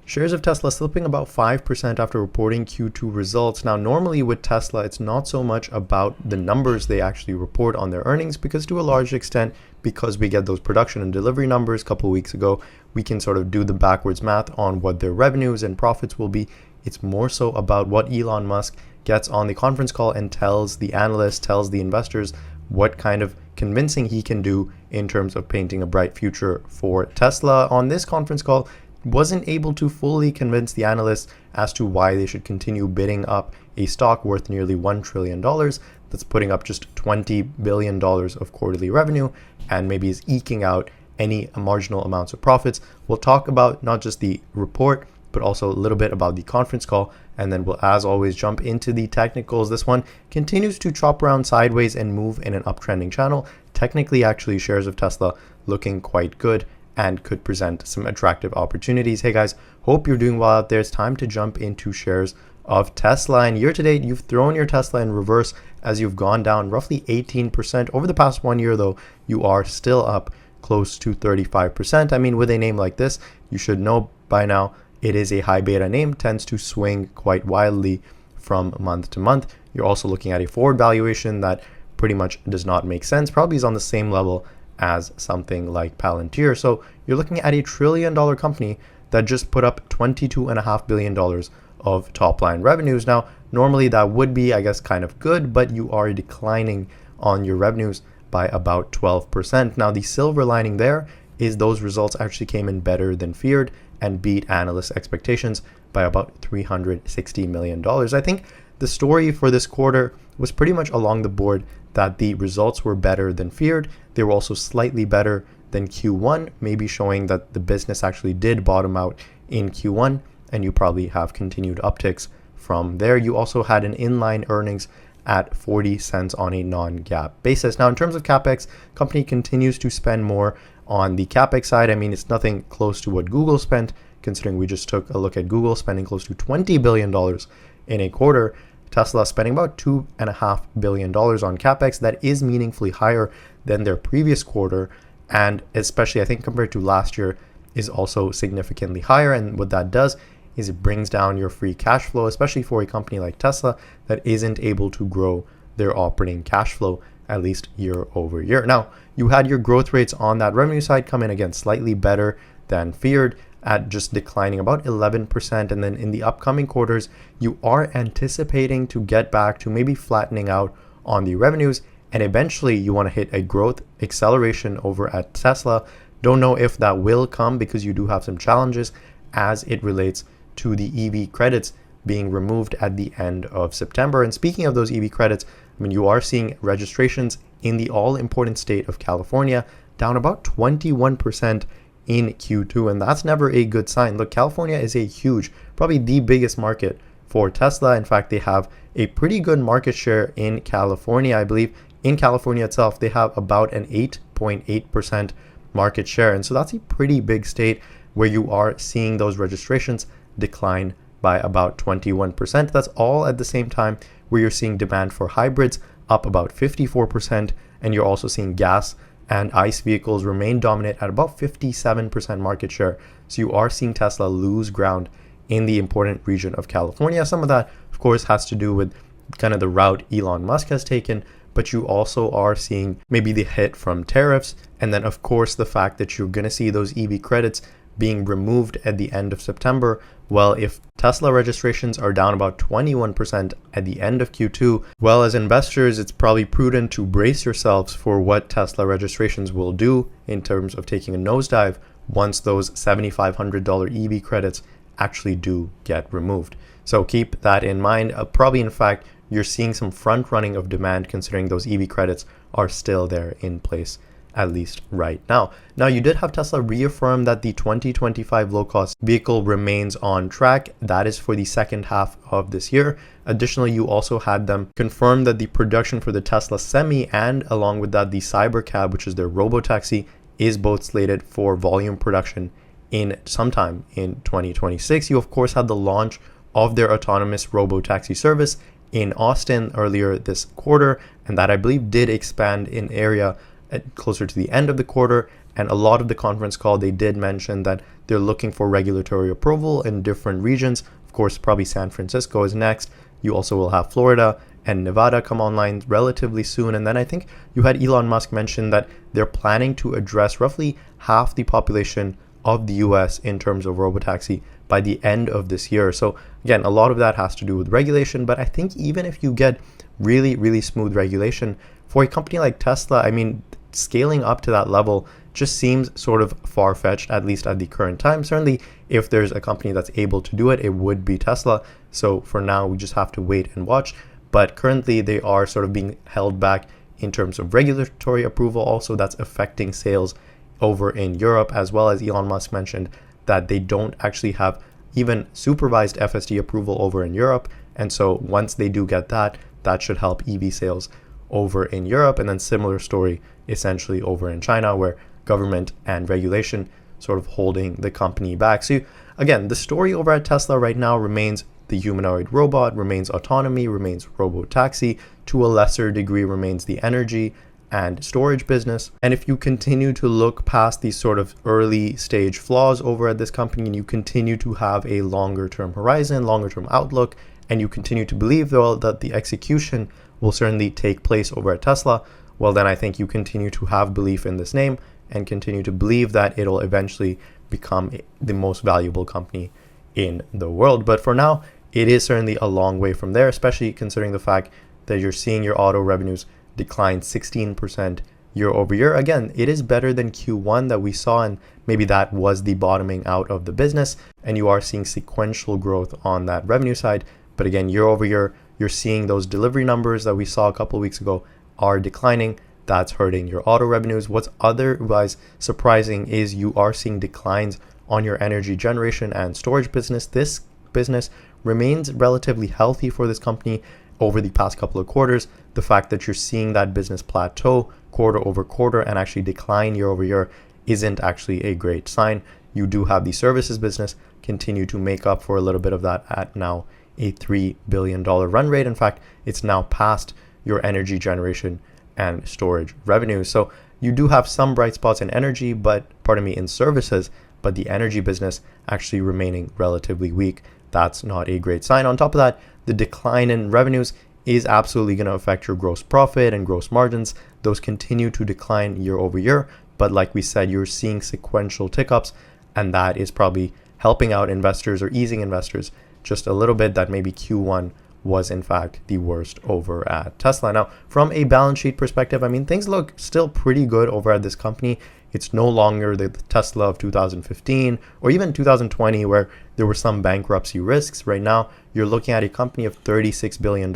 Shares of Tesla slipping about 5% after reporting Q2 results. Now, normally with Tesla, it's not so much about the numbers they actually report on their earnings, because to a large extent, because we get those production and delivery numbers a couple of weeks ago, we can sort of do the backwards math on what their revenues and profits will be. It's more so about what Elon Musk gets on the conference call and tells the analysts, tells the investors what kind of convincing he can do in terms of painting a bright future for Tesla. On this conference call, wasn't able to fully convince the analysts as to why they should continue bidding up a stock worth nearly $1 trillion that's putting up just $20 billion of quarterly revenue and maybe is eking out any marginal amounts of profits. We'll talk about not just the report, but also a little bit about the conference call, and then we'll, as always, jump into the technicals. This one continues to chop around sideways and move in an uptrending channel. Technically, actually, shares of Tesla looking quite good and could present some attractive opportunities. Hey guys, hope you're doing well out there. It's time to jump into shares of Tesla. And year to date, you've thrown your Tesla in reverse as you've gone down roughly 18%. Over the past 1 year though, you are still up close to 35%. I mean, with a name like this, you should know by now it is a high beta name, tends to swing quite wildly from month to month. You're also looking at a forward valuation that pretty much does not make sense, probably is on the same level as something like Palantir. So you're looking at a $1 trillion company that just put up $22.5 billion of top line revenues. Now, normally that would be, I guess, kind of good, but you are declining on your revenues by about 12%. Now, the silver lining there is those results actually came in better than feared and beat analyst expectations by about $360 million. I think the story for this quarter was pretty much along the board that the results were better than feared. They were also slightly better than Q1, maybe showing that the business actually did bottom out in Q1, and you probably have continued upticks from there. You also had an inline earnings at 40 cents on a non-GAAP basis. Now, in terms of CapEx, company continues to spend more on the CapEx side. I mean, it's nothing close to what Google spent, considering we just took a look at Google spending close to $20 billion in a quarter. Tesla spending about $2.5 billion on CapEx. That is meaningfully higher than their previous quarter, and especially I think compared to last year is also significantly higher. And what that does is it brings down your free cash flow, especially for a company like Tesla that isn't able to grow their operating cash flow at least year over year. Now, you had your growth rates on that revenue side come in again slightly better than feared at just declining about 11%. And then in the upcoming quarters, you are anticipating to get back to maybe flattening out on the revenues. And eventually you want to hit a growth acceleration over at Tesla. Don't know if that will come because you do have some challenges as it relates to the EV credits being removed at the end of September. And speaking of those EV credits, I mean, you are seeing registrations in the all-important state of California down about 21% in Q2, and that's never a good sign. Look, California is a huge, probably the biggest market for Tesla. In fact, they have a pretty good market share in California. I believe in California itself, they have about an 8.8% market share. And so that's a pretty big state where you are seeing those registrations decline by about 21%. That's all at the same time where you're seeing demand for hybrids up about 54%, and you're also seeing gas and ICE vehicles remain dominant at about 57% market share. So you are seeing Tesla lose ground in the important region of California. Some of that, of course, has to do with kind of the route Elon Musk has taken, but you also are seeing maybe the hit from tariffs, and then of course the fact that you're going to see those EV credits being removed at the end of September. Well, if Tesla registrations are down about 21% at the end of Q2, well, as investors, it's probably prudent to brace yourselves for what Tesla registrations will do in terms of taking a nosedive once those $7,500 EV credits actually do get removed. So keep that in mind. Probably, in fact, you're seeing some front running of demand considering those EV credits are still there in place, at least right now. Now, you did have Tesla reaffirm that the 2025 low-cost vehicle remains on track. That is for the second half of this year. Additionally, you also had them confirm that the production for the Tesla Semi and along with that the Cybercab, which is their robotaxi, is both slated for volume production in sometime in 2026. You of course had the launch of their autonomous robotaxi service in Austin earlier this quarter, and that I believe did expand in area closer to the end of the quarter, And a lot of the conference call, they did mention that they're looking for regulatory approval in different regions. Of course, probably San Francisco is next. You also will have Florida and Nevada come online relatively soon. And then I think you had Elon Musk mention that they're planning to address roughly half the population of the US in terms of robotaxi by the end of this year. So again, a lot of that has to do with regulation, but I think even if you get really, really smooth regulation for a company like Tesla, I mean, scaling up to that level just seems sort of far-fetched, at least at the current time. Certainly, if there's a company that's able to do it, it would be Tesla. So for now, we just have to wait and watch. But currently, they are sort of being held back in terms of regulatory approval. Also, that's affecting sales over in Europe, as well as Elon Musk mentioned that they don't actually have even supervised FSD approval over in Europe. And so once they do get that, that should help EV sales over in Europe. And then similar story essentially over in China, where government and regulation sort of holding the company back. So again, the story over at Tesla right now remains the humanoid robot, remains autonomy, remains robotaxi, to a lesser degree remains the energy and storage business. And if you continue to look past these sort of early stage flaws over at this company, and you continue to have a longer term horizon, longer term outlook, and you continue to believe though that the execution will certainly take place over at Tesla, well then I think you continue to have belief in this name and continue to believe that it'll eventually become the most valuable company in the world. But for now, it is certainly a long way from there, especially considering the fact that you're seeing your auto revenues decline 16% year over year. Again, it is better than Q1 that we saw, and maybe that was the bottoming out of the business, and you are seeing sequential growth on that revenue side. But again, year over year, you're seeing those delivery numbers that we saw a couple of weeks ago are declining. That's hurting your auto revenues. What's otherwise surprising is you are seeing declines on your energy generation and storage business. This business remains relatively healthy for this company over the past couple of quarters. The fact that you're seeing that business plateau quarter over quarter and actually decline year over year isn't actually a great sign. You do have the services business continue to make up for a little bit of that at now a $3 billion run rate. In fact, it's now past your energy generation and storage revenue. So you do have some bright spots in energy, in services, but the energy business actually remaining relatively weak. That's not a great sign. On top of that, the decline in revenues is absolutely going to affect your gross profit and gross margins. Those continue to decline year over year. But like we said, you're seeing sequential tick ups, and that is probably helping out investors or easing investors just a little bit that maybe Q1 was in fact the worst over at Tesla. Now, from a balance sheet perspective, I mean, things look still pretty good over at this company. It's no longer the Tesla of 2015 or even 2020 where there were some bankruptcy risks. Right now, you're looking at a company of $36 billion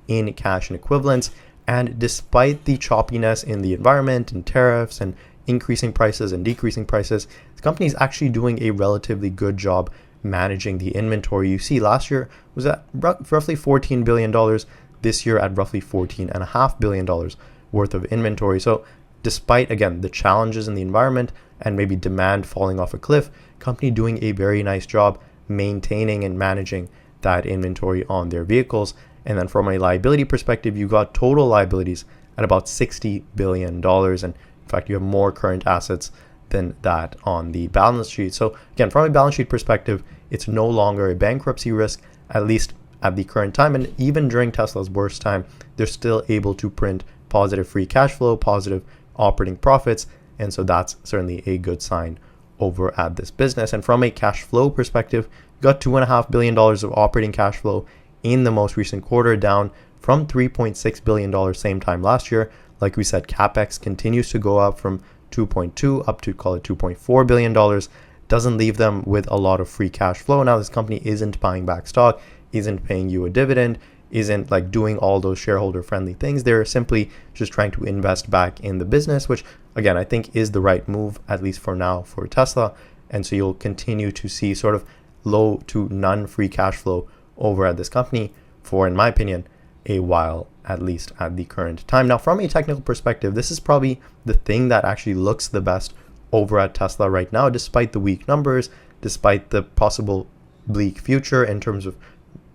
in cash and equivalents. And despite the choppiness in the environment and tariffs and increasing prices and decreasing prices, the company is actually doing a relatively good job managing the inventory. You see, last year was at roughly $14 billion. This year at roughly $14.5 billion worth of inventory. So despite, again, the challenges in the environment and maybe demand falling off a cliff, company doing a very nice job maintaining and managing that inventory on their vehicles. And then from a liability perspective, you got total liabilities at about $60 billion. And in fact, you have more current assets than that on the balance sheet. So again, from a balance sheet perspective, it's no longer a bankruptcy risk, at least at the current time. And even during Tesla's worst time, they're still able to print positive free cash flow, positive operating profits. And so that's certainly a good sign over at this business. And from a cash flow perspective, you got $2.5 billion of operating cash flow in the most recent quarter, down from $3.6 billion same time last year. Like we said, CapEx continues to go up from 2.2 up to call it $2.4 billion. Doesn't leave them with a lot of free cash flow. Now this company isn't buying back stock, isn't paying you a dividend, isn't like doing all those shareholder friendly things. They're simply just trying to invest back in the business, which again, I think is the right move, at least for now, for Tesla. And so you'll continue to see sort of low to none free cash flow over at this company for, in my opinion, a while, at least at the current time. Now, from a technical perspective, this is probably the thing that actually looks the best over at Tesla right now, despite the weak numbers, despite the possible bleak future in terms of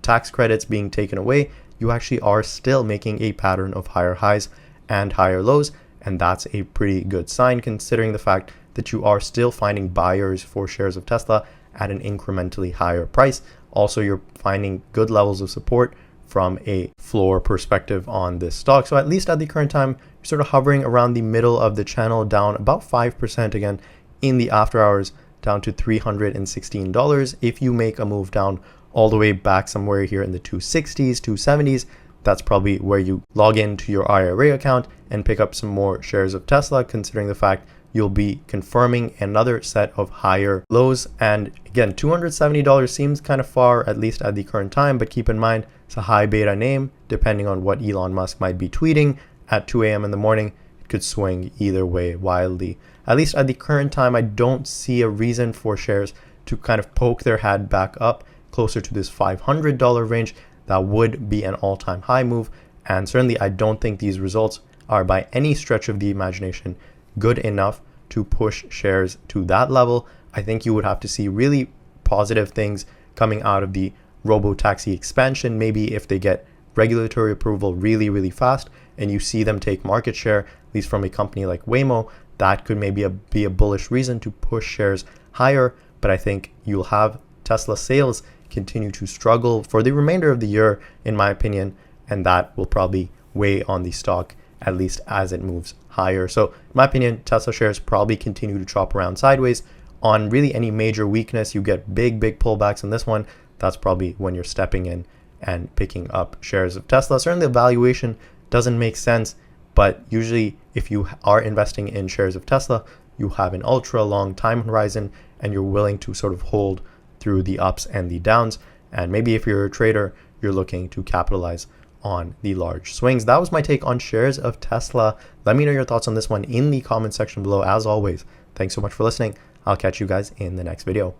tax credits being taken away. You actually are still making a pattern of higher highs and higher lows. And that's a pretty good sign considering the fact that you are still finding buyers for shares of Tesla at an incrementally higher price. Also, you're finding good levels of support from a floor perspective on this stock. So at least at the current time, you're sort of hovering around the middle of the channel, down about 5% again in the after hours, down to $316. If you make a move down all the way back somewhere here in the 260s, 270s, that's probably where you log into your IRA account and pick up some more shares of Tesla, considering the fact you'll be confirming another set of higher lows. And again, $270 seems kind of far, at least at the current time, but keep in mind, it's a high beta name. Depending on what Elon Musk might be tweeting at 2 a.m. in the morning, it could swing either way wildly. At least at the current time, I don't see a reason for shares to kind of poke their head back up closer to this $500 range. That would be an all-time high move. And certainly, I don't think these results are by any stretch of the imagination good enough to push shares to that level. I think you would have to see really positive things coming out of the robotaxi expansion. Maybe if they get regulatory approval really, really fast and you see them take market share, at least from a company like Waymo, that could maybe be a bullish reason to push shares higher. But I think you'll have Tesla sales continue to struggle for the remainder of the year, in my opinion, and that will probably weigh on the stock at least as it moves higher. So in my opinion, Tesla shares probably continue to chop around sideways. On really any major weakness, you get big pullbacks in this one. That's probably when you're stepping in and picking up shares of Tesla. Certainly the valuation doesn't make sense, but usually if you are investing in shares of Tesla, you have an ultra long time horizon and you're willing to sort of hold through the ups and the downs. And maybe if you're a trader, you're looking to capitalize on the large swings. That was my take on shares of Tesla. Let me know your thoughts on this one in the comment section below. As always, thanks so much for listening. I'll catch you guys in the next video.